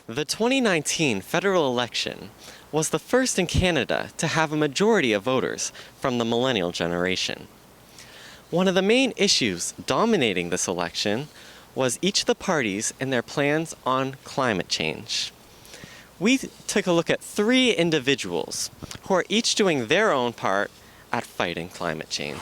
The 2019 federal election was the first in Canada to have a majority of voters from the millennial generation. One of the main issues dominating this election was each of the parties and their plans on climate change. We took a look at three individuals who are each doing their own part at fighting climate change.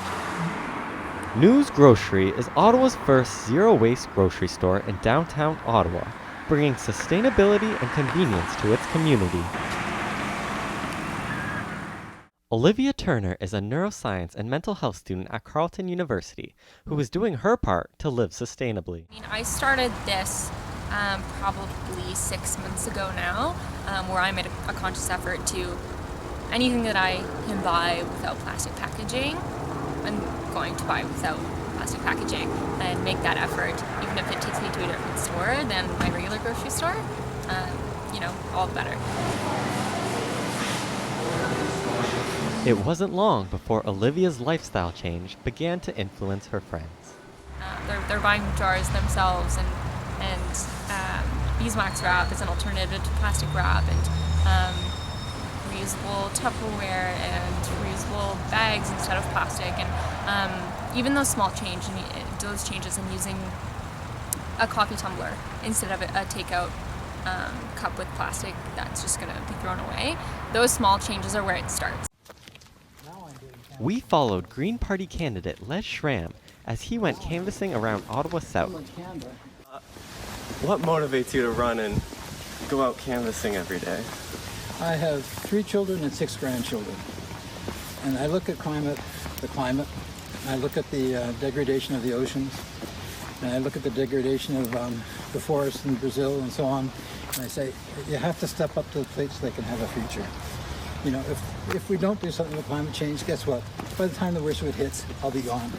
News Grocery is Ottawa's first zero-waste grocery store in downtown Ottawa, bringing sustainability and convenience to its community. Olivia Turner is a neuroscience and mental health student at Carleton University who is doing her part to live sustainably. I started this probably 6 months ago now, where I made a conscious effort to anything that I can buy without plastic packaging, I'm going to buy without plastic packaging and make that effort, even if it takes me to a different store than my regular grocery store, all the better. It wasn't long before Olivia's lifestyle change began to influence her friends. They're buying jars themselves, and beeswax wrap is an alternative to plastic wrap, and reusable Tupperware and reusable bags instead of plastic, and even those small changes in using a coffee tumbler instead of a takeout cup with plastic that's just going to be thrown away. Those small changes are where it starts. We followed Green Party candidate Les Schram as he went canvassing around Ottawa South. What motivates you to run and go out canvassing every day? I have 3 children and 6 grandchildren, and I look at the climate, and I look at the degradation of the oceans, and I look at the degradation of the forests in Brazil and so on, and I say, you have to step up to the plate so they can have a future. If we don't do something with climate change, guess what? By the time the worst of it hits, I'll be gone.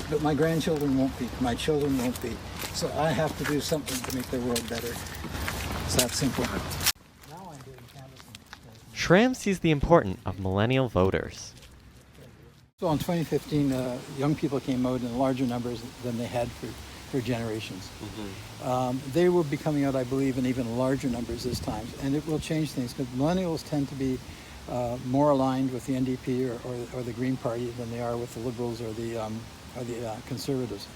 But my grandchildren won't be, my children won't be. So I have to do something to make their world better. It's that simple. Schram sees the importance of millennial voters. So in 2015, young people came out in larger numbers than they had for generations. They will be coming out, I believe, in even larger numbers this time. And it will change things, because millennials tend to be more aligned with the NDP or the Green Party than they are with the Liberals or the Conservatives.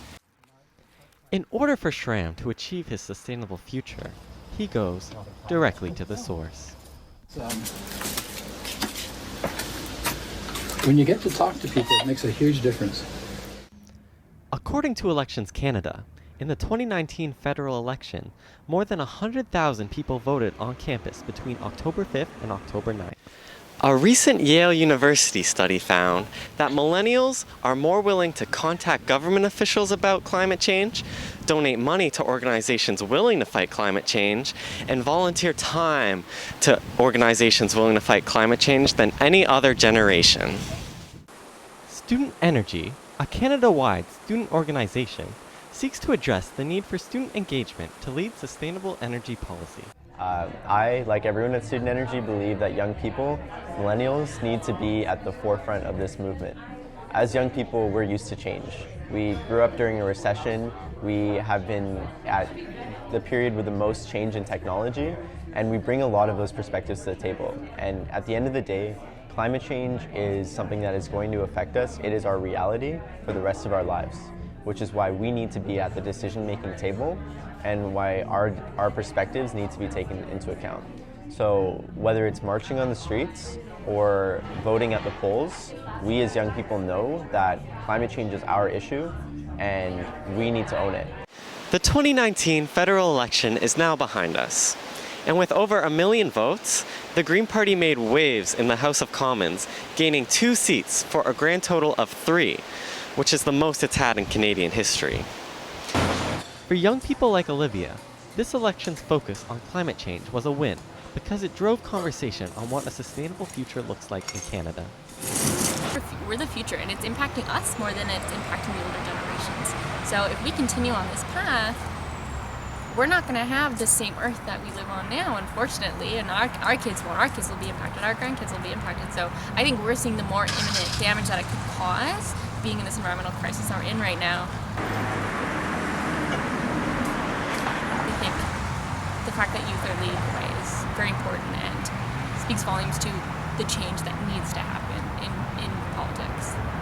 In order for Schram to achieve his sustainable future, he goes directly to the source. When you get to talk to people, it makes a huge difference. According to Elections Canada, in the 2019 federal election, more than 100,000 people voted on campus between October 5th and October 9th. A recent Yale University study found that millennials are more willing to contact government officials about climate change, donate money to organizations willing to fight climate change, and volunteer time to organizations willing to fight climate change than any other generation. Student Energy, a Canada-wide student organization, seeks to address the need for student engagement to lead sustainable energy policy. I, like everyone at Student Energy, believe that young people, millennials, need to be at the forefront of this movement. As young people, we're used to change. We grew up during a recession. We have been at the period with the most change in technology, and we bring a lot of those perspectives to the table. And at the end of the day, climate change is something that is going to affect us. It is our reality for the rest of our lives, which is why we need to be at the decision-making table and why our perspectives need to be taken into account. So whether it's marching on the streets or voting at the polls, we as young people know that climate change is our issue and we need to own it. The 2019 federal election is now behind us. And with over 1 million votes, the Green Party made waves in the House of Commons, gaining 2 seats for a grand total of 3, which is the most it's had in Canadian history. For young people like Olivia, this election's focus on climate change was a win because it drove conversation on what a sustainable future looks like in Canada. We're the future, and it's impacting us more than it's impacting the older generations. So if we continue on this path, we're not going to have the same earth that we live on now, unfortunately, and our kids won't. Our kids will be impacted, our grandkids will be impacted. So I think we're seeing the more imminent damage that it could cause being in this environmental crisis that we're in right now. I think the fact that youth are leading the way is very important and speaks volumes to the change that needs to happen.